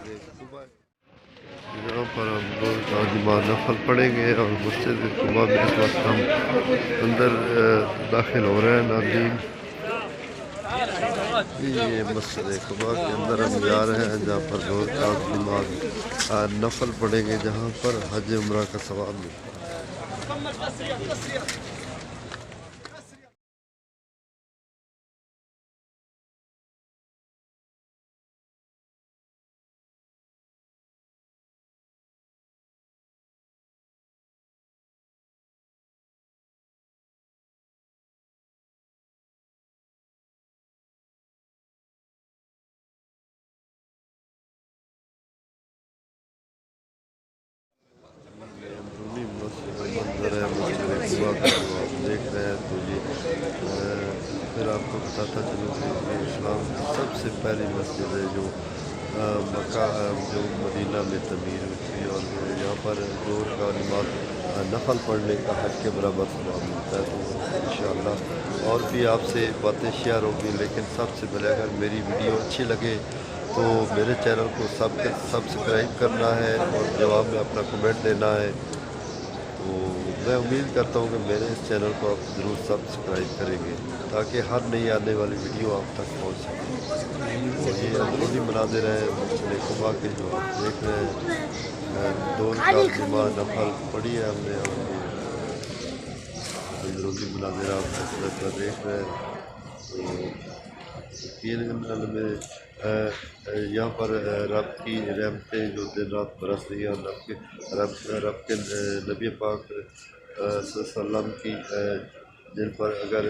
कुबा। यहाँ पर हम लोग नमाज नफल पढ़ेंगे और मस्जिद कुबा में इस वक्त हम अंदर दाखिल हो रहे हैं नाज़रीन। ये मस्जिद कुबा के अंदर हम जा रहे हैं जहाँ पर रोज़ का नमाज नफल पढ़ेंगे, जहाँ पर हज उम्रा का सवाब मिलता है। मंजर है मस्जिद कुबा का जो आप देख रहे हैं। तो ये फिर आपको बताता चलूँ कि ये इस्लाम की सबसे पहली मस्जिद है जो मक्का जो मदीना में तमीर हुई थी, और यहाँ पर जोर का नमाज नफल पढ़ने का हज के बराबर सवाब मिलता है। तो इंशाअल्लाह और भी आपसे बातें शेयर होगी, लेकिन सबसे पहले अगर मेरी वीडियो अच्छी लगे तो मेरे चैनल को सब्सक्राइब करना है और जवाब में अपना कमेंट देना है। तो मैं उम्मीद करता हूँ कि मेरे इस चैनल को आप ज़रूर सब्सक्राइब करेंगे ताकि हर नई आने वाली वीडियो आप तक पहुँच सके। और ये अंदरूनी मनाज़िर हैं मस्जिद कुबा के जो आप देख रहे हैं। दो रकात नमाज नफल पढ़ी है हमने, और अंदरूनी मनाज़िर आप देख रहे हैं। तो तीन में यहाँ पर रब की रहमतें जो दिन रात बरस रही है, और रब के नबी पाक सल्लम की जिन पर अगर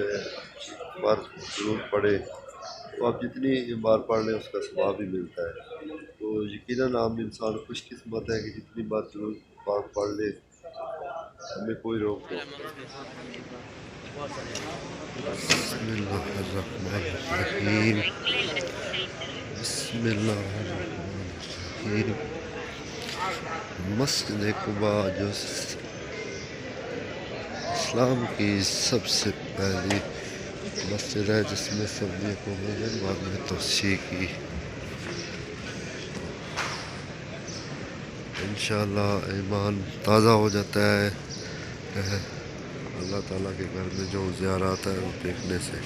बार ज़रूर पढ़े तो आप जितनी बार पढ़ लें उसका सवाब भी मिलता है। तो यकीनन आम इंसान खुशकिस्मत है कि जितनी बार ज़रूर पाक पढ़ ले, हमें कोई रोक टोक नहीं। बिस्मिल्लाहिर्रहमानिर्रहीम। मस्जिद कुबा जो इस्लाम की सबसे पहली मस्जिद है जिसमें सभी को बाद में तोसी की। इंशाअल्लाह ईमान ताज़ा हो जाता है अल्लाह ताला के घर में जो ज़ियारत है वो देखने से।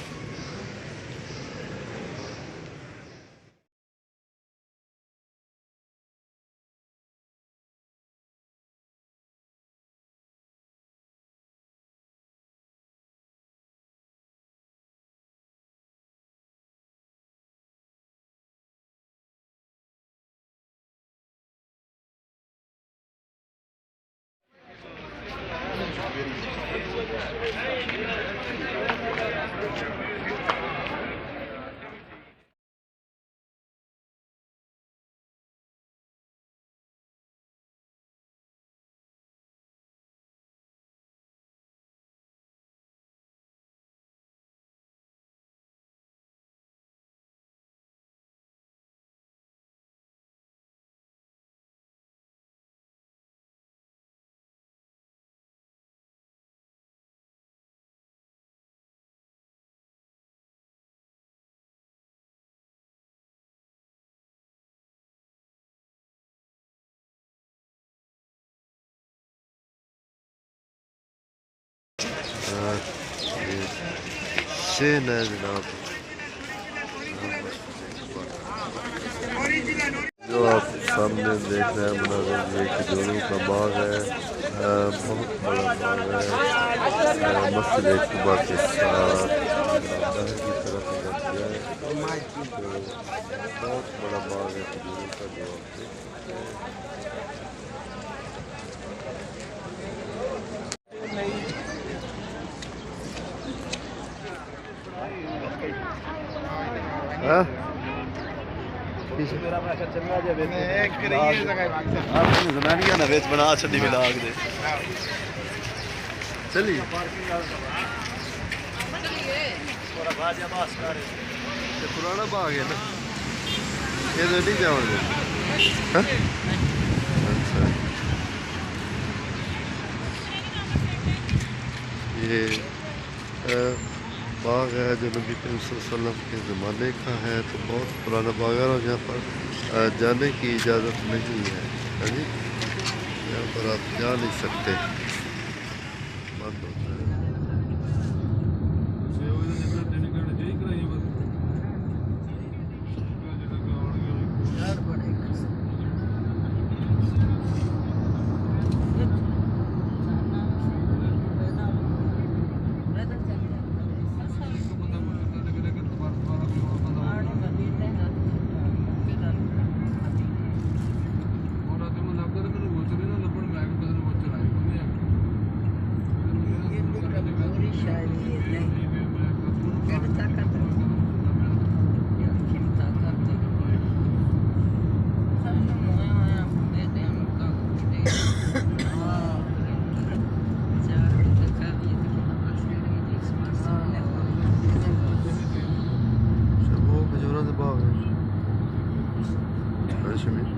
शेन है जनाब। जो आप सामने देख रहे हैं मुनाज़िर, ये खजूरों का बाग है, बहुत बड़ा बाग है मस्जिद कुबा के साथ की तरफ है। तो बहुत बड़ा बाग है खजूरों का जो आप देख सकते हैं। चलिए पुराना बाग है ना, ये तो नहीं जाओगे। अच्छा ये बाग है जो नबी करीम सल्लल्लाहु अलैहि वसल्लम के ज़माने का है, तो बहुत पुराना बाग है और यहाँ पर जाने की इजाज़त नहीं है। हाँ जी, यहाँ पर आप जा नहीं सकते, बंद होता है। वो खजूरों से बाग है कश्मीर।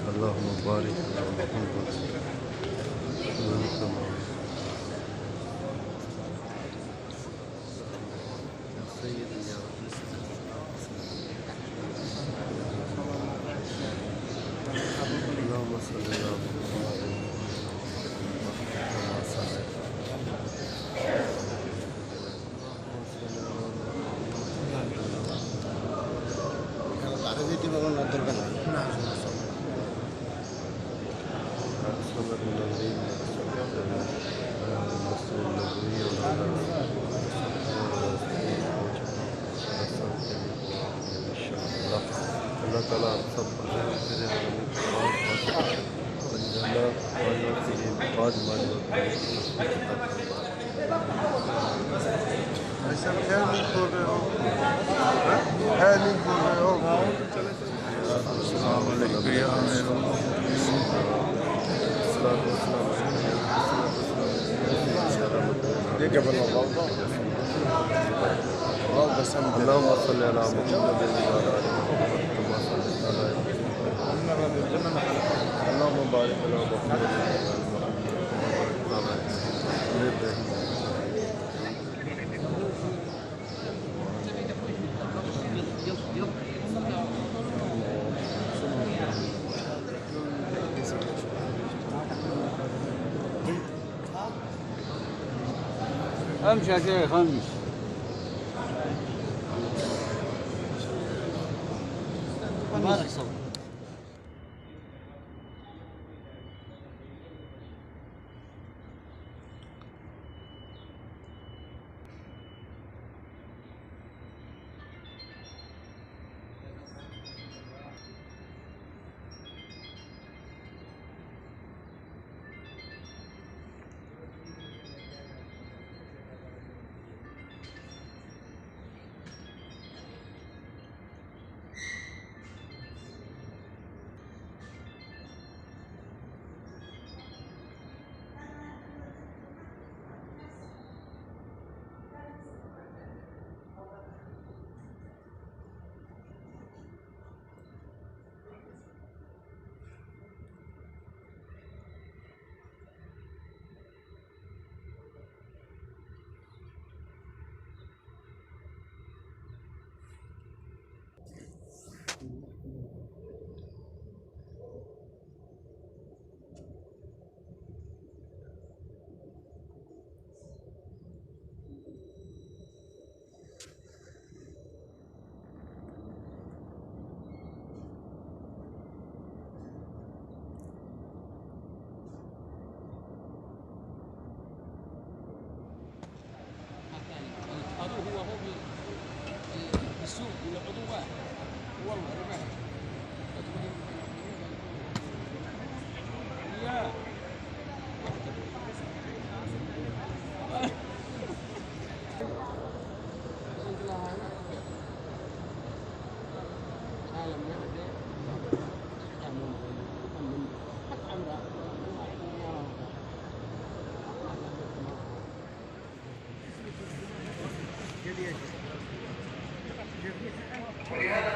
अल्लाहुम्मा बारिक अला मुहम्मद अल्लाहुम्मा सल्ली अला अल्लाह ताला हम सब पर रहम करे और पाँच ऐसा खैर नहीं बोल रहे हो, है नहीं बोल रहे हो। देखिए बनो अल्लाहुम्मा सल्ली अला मुहम्मद व अला आलि मुहम्मद कमा सल्लैता अला इब्राहीम अल्लाहुम्मा बारिक अला मुहम्मद व अला आलि इब्राहीम। امشي يا شيخ امشي. مالك صوت.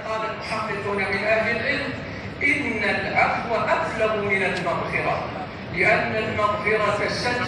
قال المحققون من أهل العلم إن العفو أبلغ من المغفرة، لأن المغفرة ستر